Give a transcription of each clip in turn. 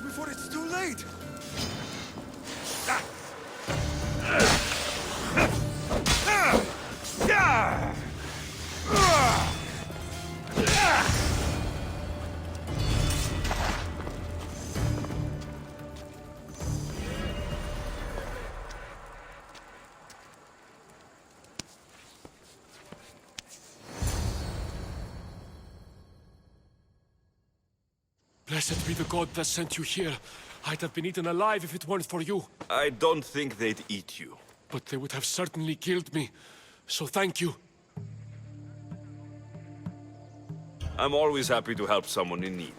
us before it's too late! Blessed be the god that sent you here. I'd have been eaten alive if it weren't for you. I don't think they'd eat you. But they would have certainly killed me. So thank you. I'm always happy to help someone in need.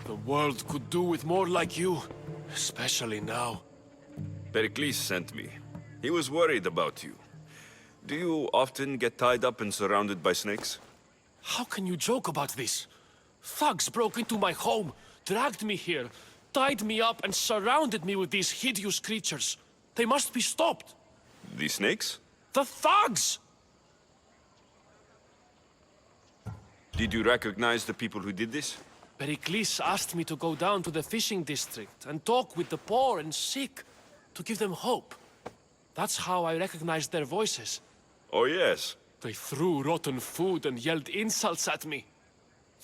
The world could do with more like you. Especially now. Pericles sent me. He was worried about you. Do you often get tied up and surrounded by snakes? How can you joke about this? Thugs broke into my home, dragged me here, tied me up and surrounded me with these hideous creatures. They must be stopped. The snakes? The thugs! Did you recognize the people who did this? Pericles asked me to go down to the fishing district and talk with the poor and sick, to give them hope. That's how I recognized their voices. Oh yes. They threw rotten food and yelled insults at me.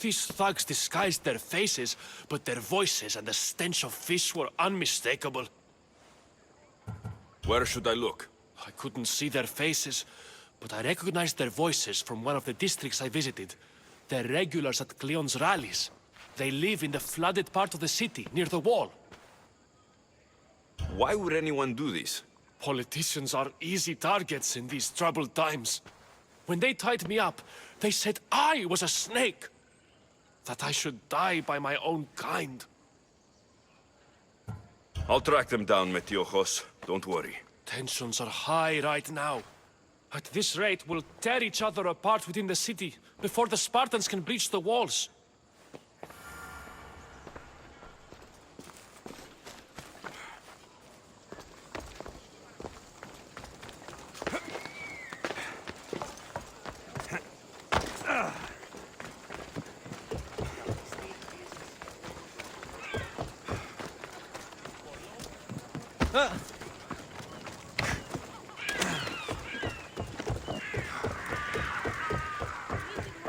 These thugs disguised their faces, but their voices and the stench of fish were unmistakable. Where should I look? I couldn't see their faces, but I recognized their voices from one of the districts I visited. They're regulars at Cleon's rallies. They live in the flooded part of the city, near the wall. Why would anyone do this? Politicians are easy targets in these troubled times. When they tied me up, they said I was a snake. That I should die by my own kind. I'll track them down, Metiojos. Don't worry. Tensions are high right now. At this rate, we'll tear each other apart within the city before the Spartans can breach the walls.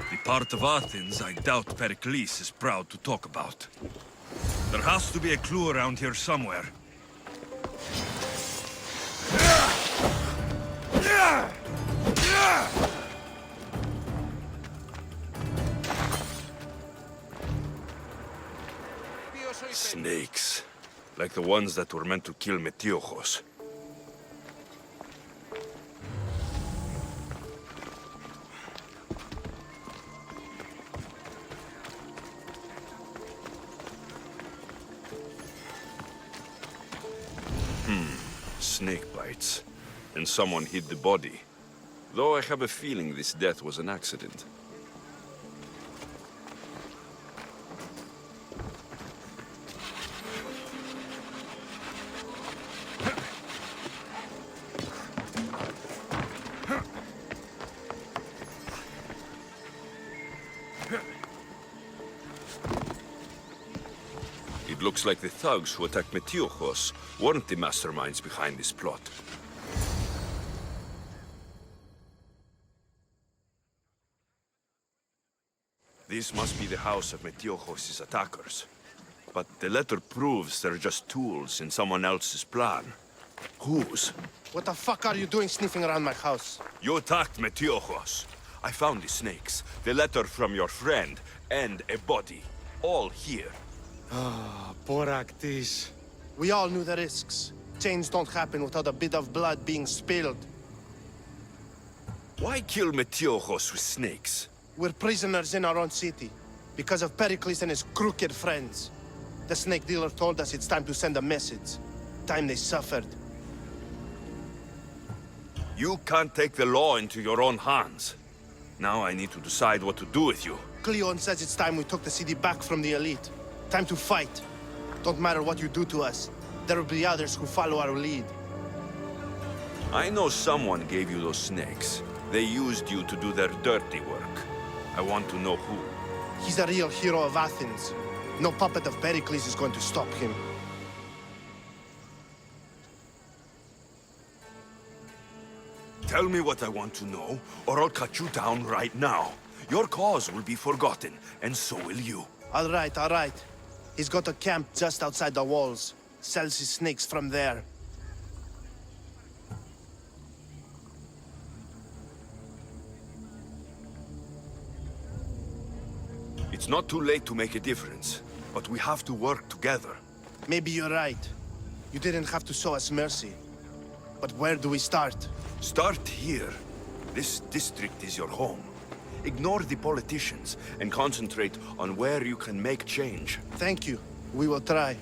The part of Athens I doubt Pericles is proud to talk about. There has to be a clue around here somewhere. Snakes. Like the ones that were meant to kill Metiojos. Snake bites. And someone hid the body. Though I have a feeling this death was an accident. It looks like the thugs who attacked Metiojos weren't the masterminds behind this plot. This must be the house of Metiojos' attackers. But the letter proves they're just tools in someone else's plan. Whose? What the fuck are you doing sniffing around my house? You attacked Metiojos. I found the snakes, the letter from your friend, and a body. All here. Boraktis. We all knew the risks. Change don't happen without a bit of blood being spilled. Why kill Metiojos with snakes? We're prisoners in our own city, because of Pericles and his crooked friends. The snake dealer told us it's time to send a message. Time they suffered. You can't take the law into your own hands. Now I need to decide what to do with you. Cleon says it's time we took the city back from the elite. Time to fight. Don't matter what you do to us. There will be others who follow our lead. I know someone gave you those snakes. They used you to do their dirty work. I want to know who. He's a real hero of Athens. No puppet of Pericles is going to stop him. Tell me what I want to know, or I'll cut you down right now. Your cause will be forgotten, and so will you. All right, all right. He's got a camp just outside the walls. Sells his snakes from there. It's not too late to make a difference, but we have to work together. Maybe you're right. You didn't have to show us mercy. But where do we start? Start here. This district is your home. Ignore the politicians and concentrate on where you can make change. Thank you. We will try.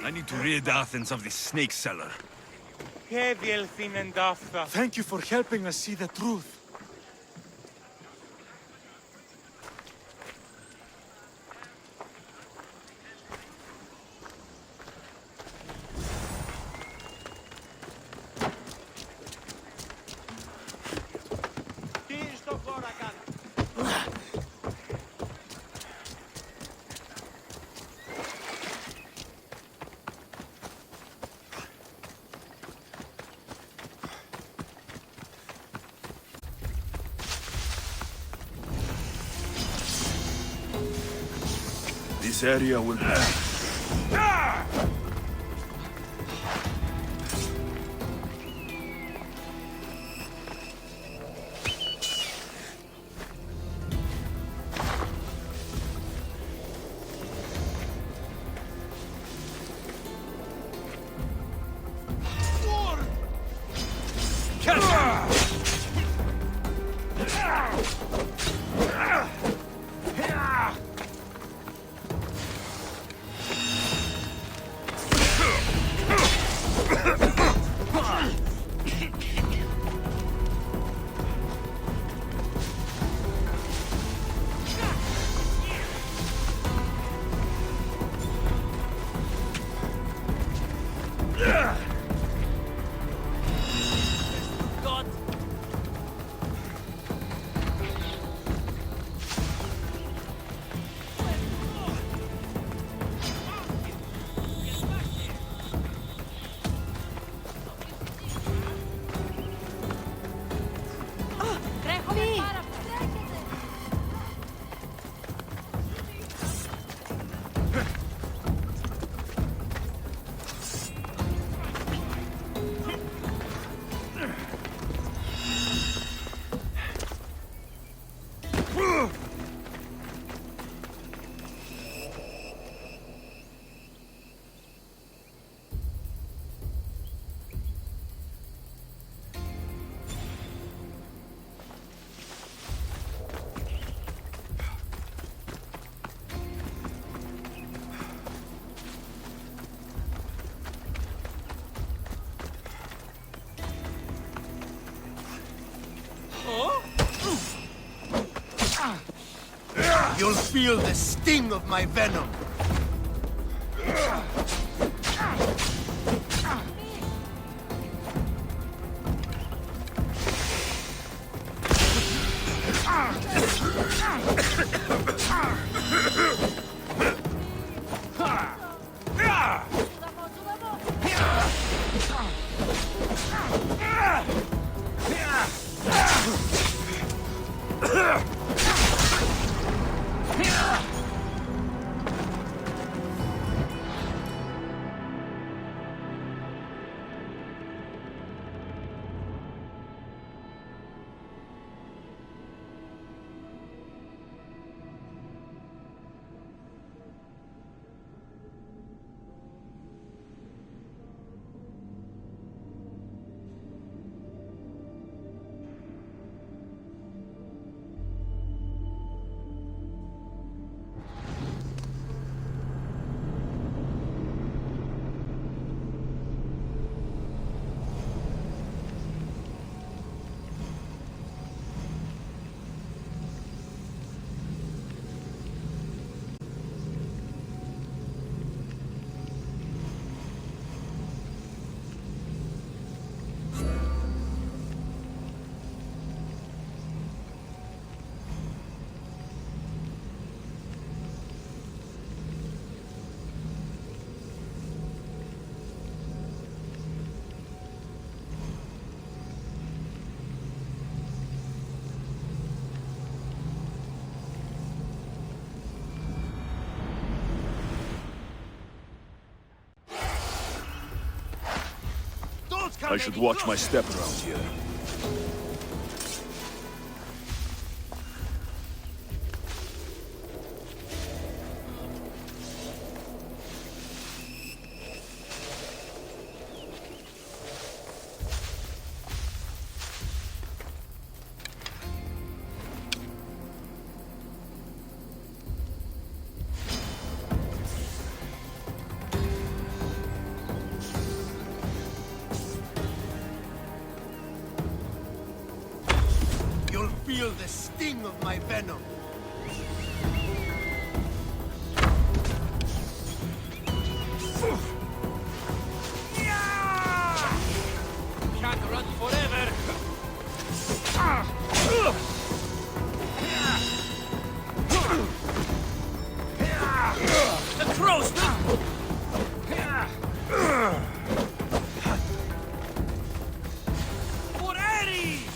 I need to rid Athens of this snake seller. Thank you for helping us see the truth. This area will be... You'll feel the sting of my venom. I should watch my step around here. You'll feel the sting of my venom. Can't run forever. The crows! For Ares!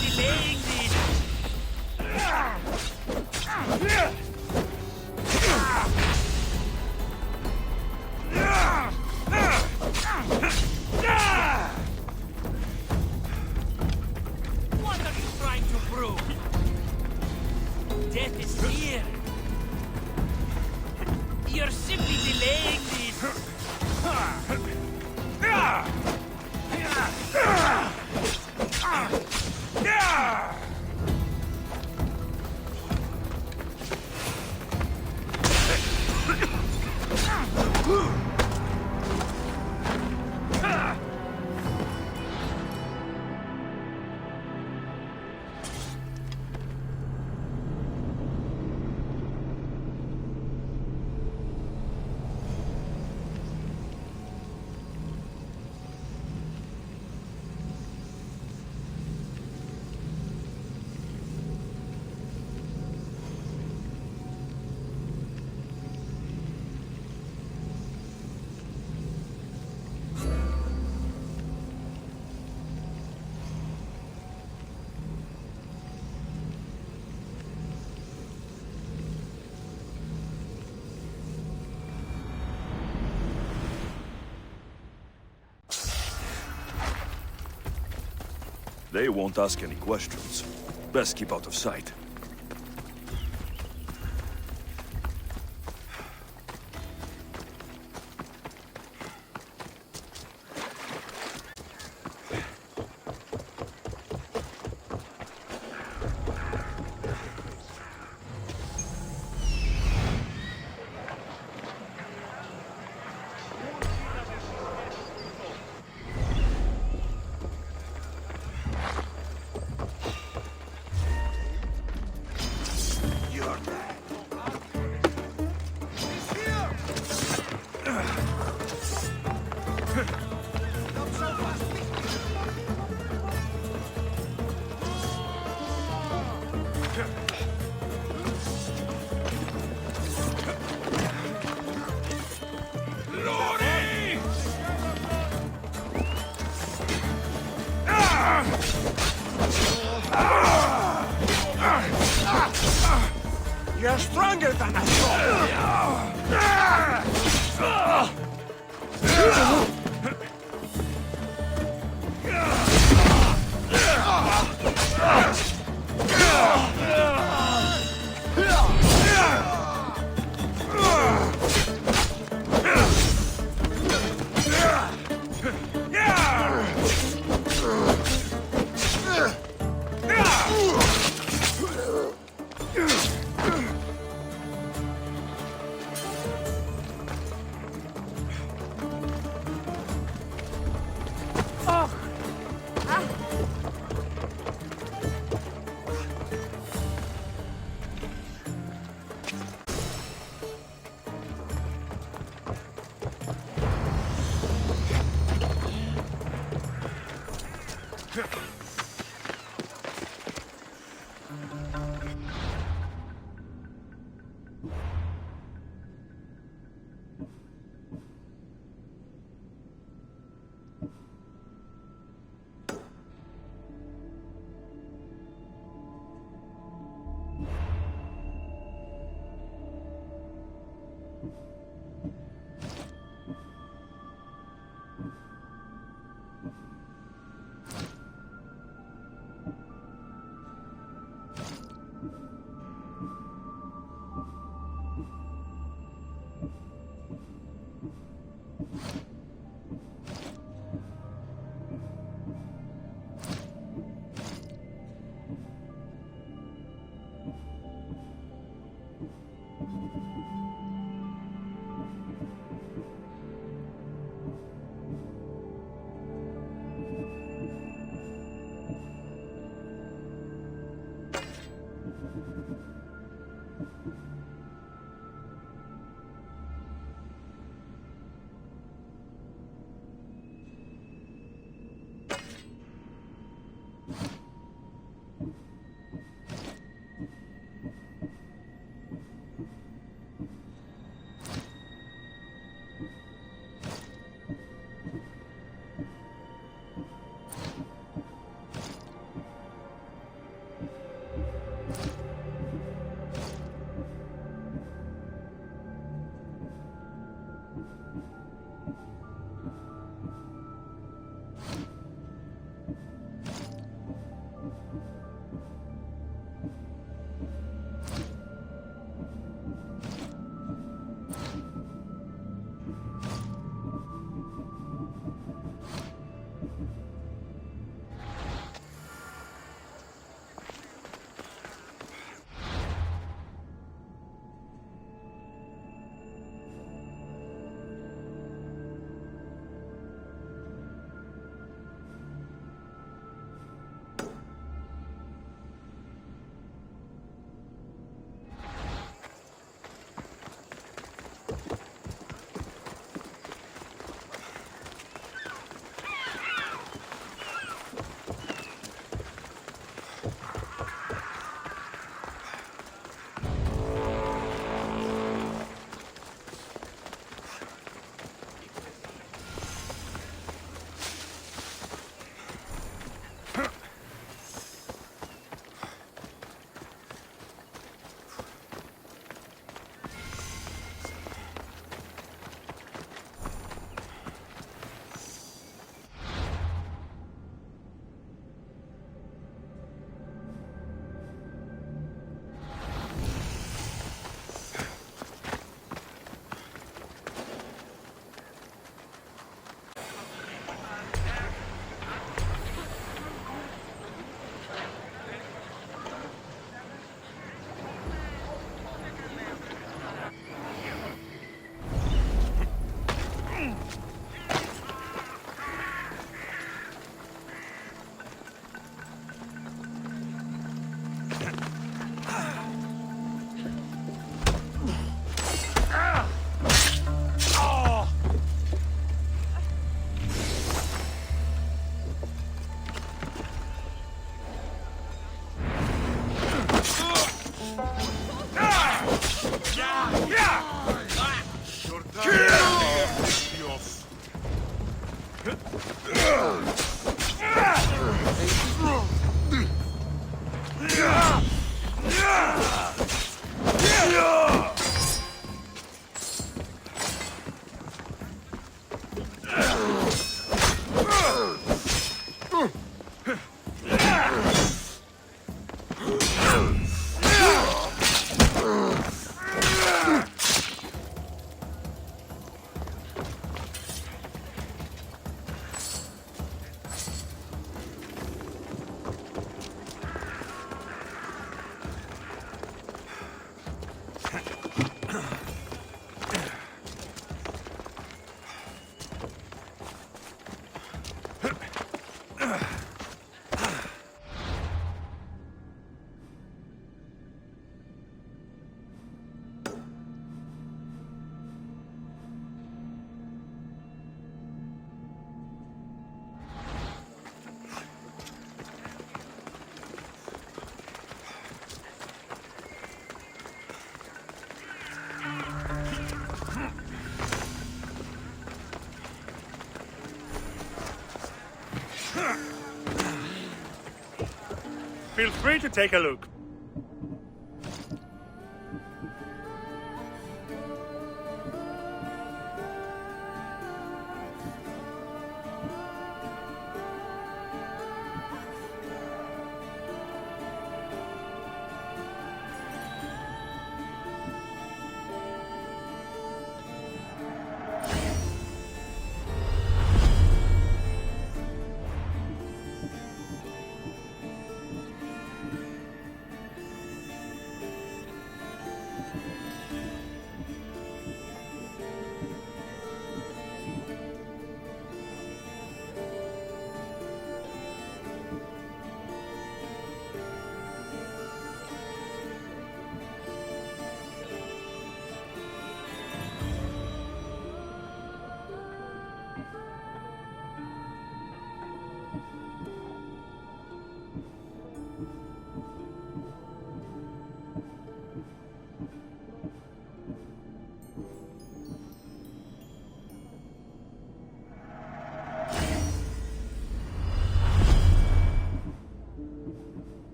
Delaying this! What are you trying to prove? Death is here. You're simply delaying this. They won't ask any questions. Best keep out of sight. You're stronger than I thought! Feel free to take a look.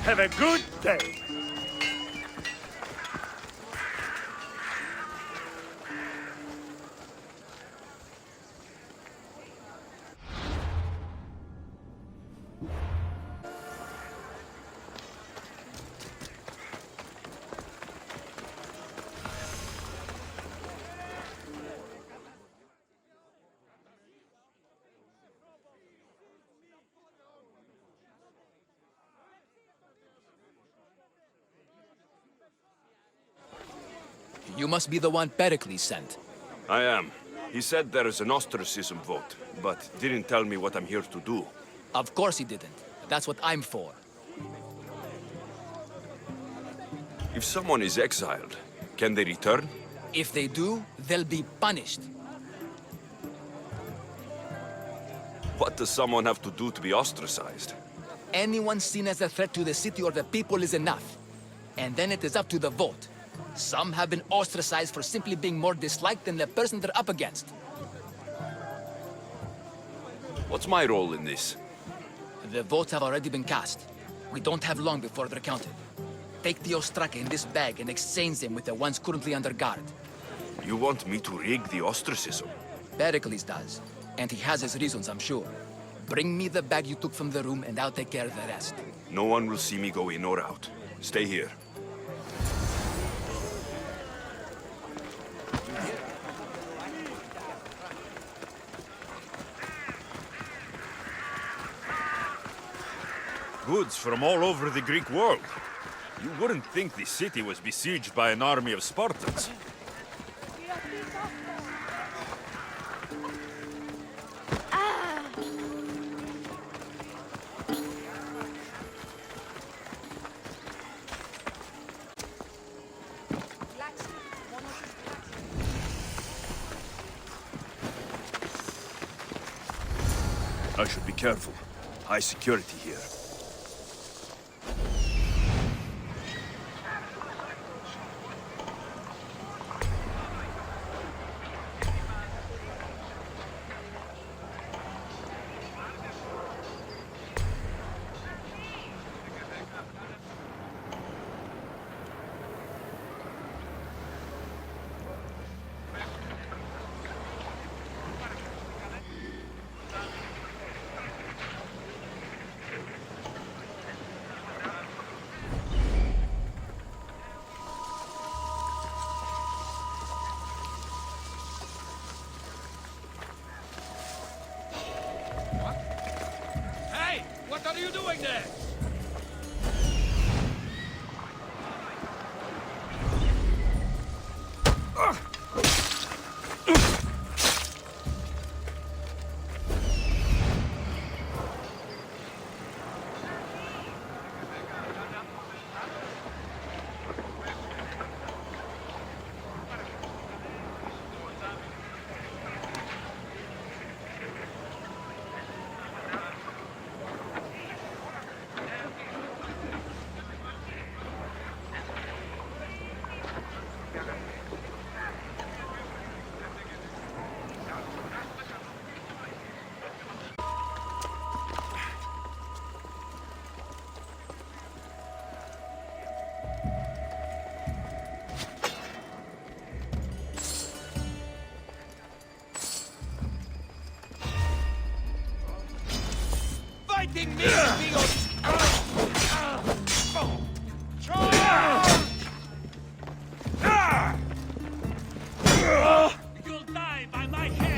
Have a good day. You must be the one Pericles sent. I am. He said there is an ostracism vote, but didn't tell me what I'm here to do. Of course he didn't. That's what I'm for. If someone is exiled, can they return? If they do, they'll be punished. What does someone have to do to be ostracized? Anyone seen as a threat to the city or the people is enough. And then it is up to the vote. Some have been ostracized for simply being more disliked than the person they're up against. What's my role in this? The votes have already been cast. We don't have long before they're counted. Take the Ostraka in this bag and exchange them with the ones currently under guard. You want me to rig the ostracism? Pericles does. And he has his reasons, I'm sure. Bring me the bag you took from the room and I'll take care of the rest. No one will see me go in or out. Stay here. Goods from all over the Greek world. You wouldn't think the city was besieged by an army of Spartans. I should be careful. High security here. What are you doing there? Fighting me, amigos! You'll die by my hand!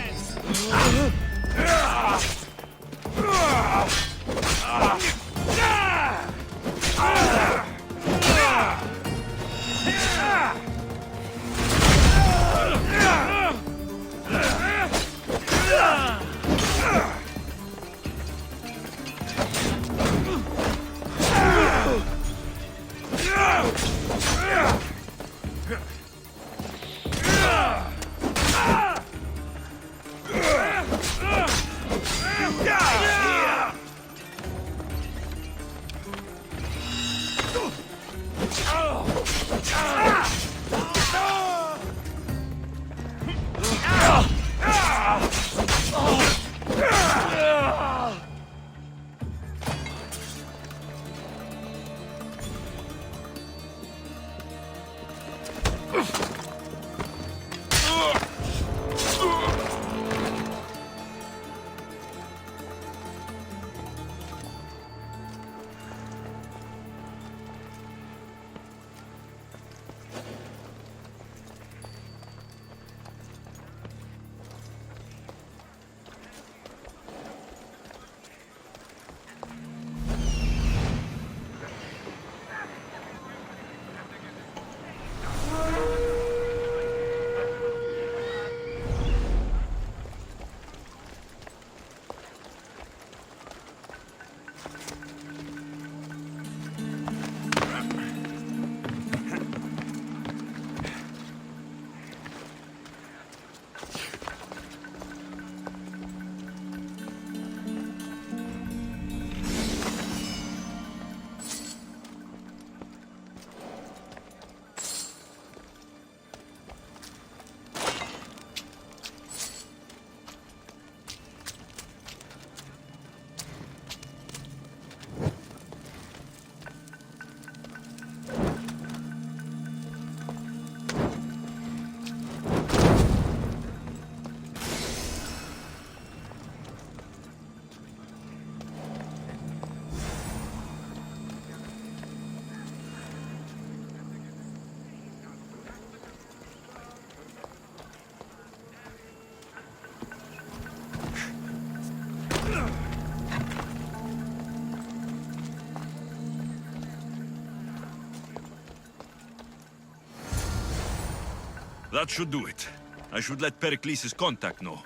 That should do it. I should let Pericles' contact know.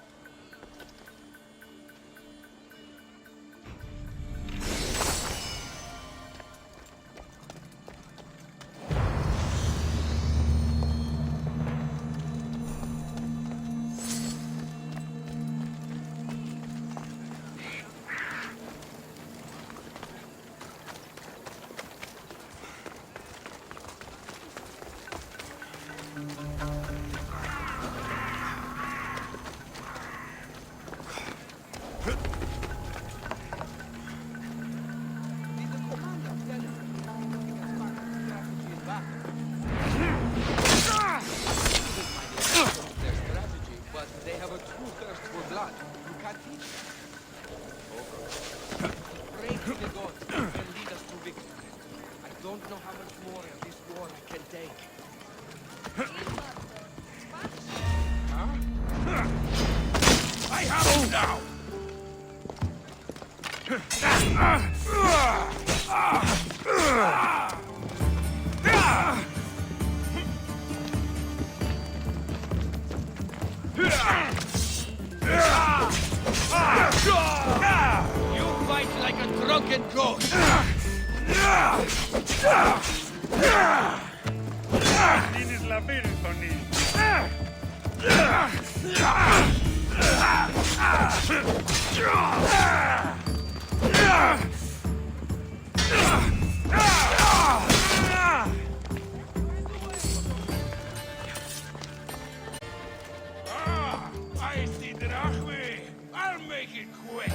I'll make it quick.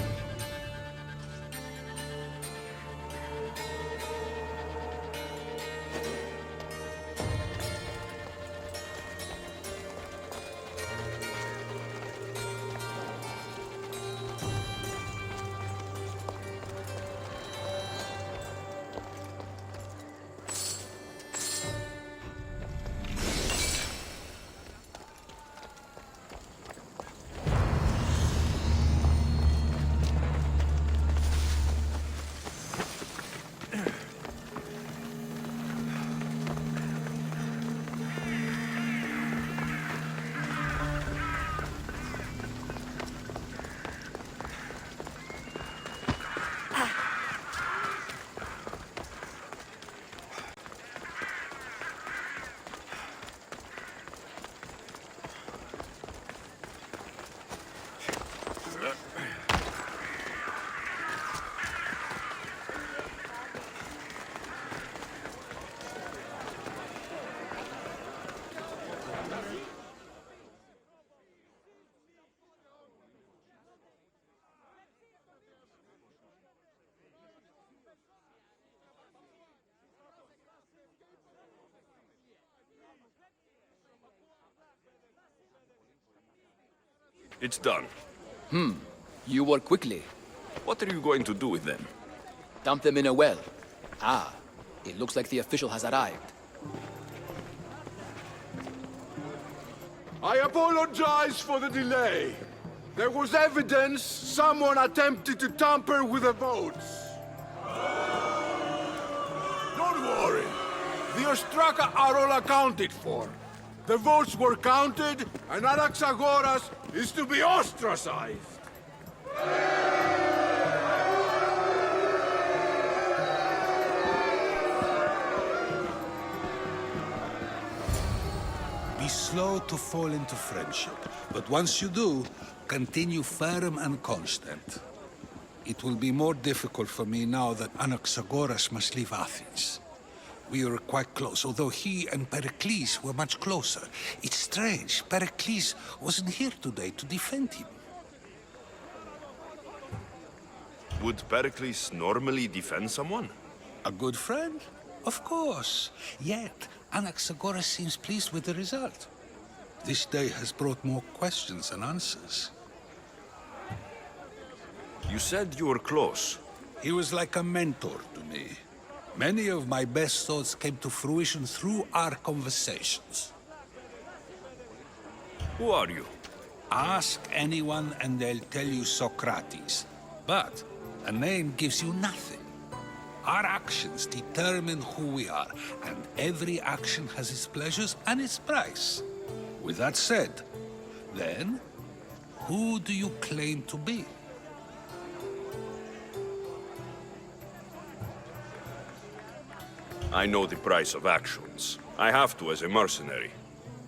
It's done. You work quickly. What are you going to do with them? Dump them in a well. Ah, it looks like the official has arrived. I apologize for the delay. There was evidence someone attempted to tamper with the votes. Don't worry. The Ostraka are all accounted for. The votes were counted, and Anaxagoras is to be ostracized. Be slow to fall into friendship, but once you do, continue firm and constant. It will be more difficult for me now that Anaxagoras must leave Athens. We were quite close, although he and Pericles were much closer. It's strange, Pericles wasn't here today to defend him. Would Pericles normally defend someone? A good friend? Of course. Yet, Anaxagoras seems pleased with the result. This day has brought more questions than answers. You said you were close. He was like a mentor to me. Many of my best thoughts came to fruition through our conversations. Who are you? Ask anyone and they'll tell you Socrates. But a name gives you nothing. Our actions determine who we are, and every action has its pleasures and its price. With that said, then, who do you claim to be? I know the price of actions. I have to as a mercenary.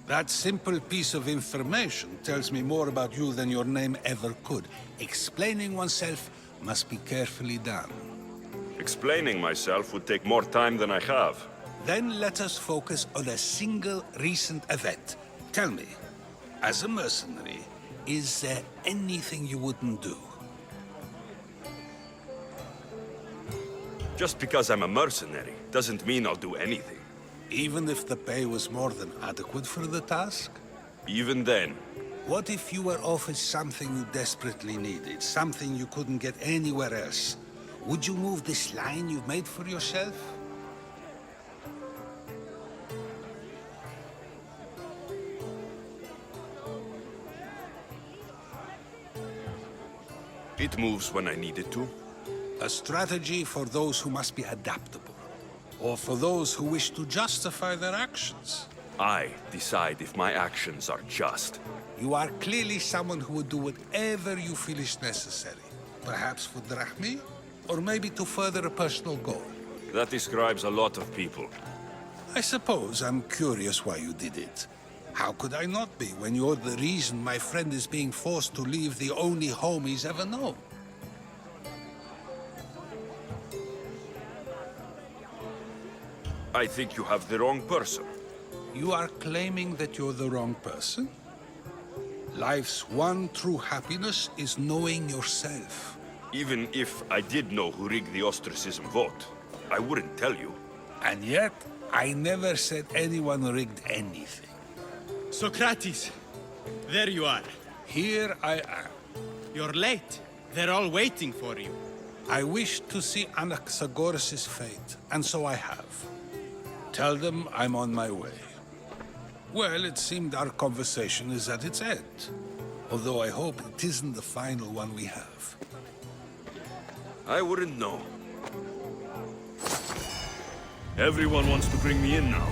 That simple piece of information tells me more about you than your name ever could. Explaining oneself must be carefully done. Explaining myself would take more time than I have. Then let us focus on a single recent event. Tell me, as a mercenary, is there anything you wouldn't do? Just because I'm a mercenary doesn't mean I'll do anything. Even if the pay was more than adequate for the task? Even then, What if you were offered something you desperately needed, something you couldn't get anywhere else? Would you move this line you've made for yourself? it moves when I need it to. A strategy for those who must be adaptable, or for those who wish to justify their actions. I decide if my actions are just. You are clearly someone who would do whatever you feel is necessary. Perhaps for drachmi, or maybe to further a personal goal. That describes a lot of people. I suppose I'm curious why you did it. How could I not be when you're the reason my friend is being forced to leave the only home he's ever known? I think you have the wrong person. You are claiming that you're the wrong person? Life's one true happiness is knowing yourself. Even if I did know who rigged the ostracism vote, I wouldn't tell you. And yet, I never said anyone rigged anything. Socrates, there you are. Here I am. You're late. They're all waiting for you. I wish to see Anaxagoras' fate, and so I have. Tell them I'm on my way. Well, it seemed our conversation is at its end. Although I hope it isn't the final one we have. I wouldn't know. Everyone wants to bring me in now.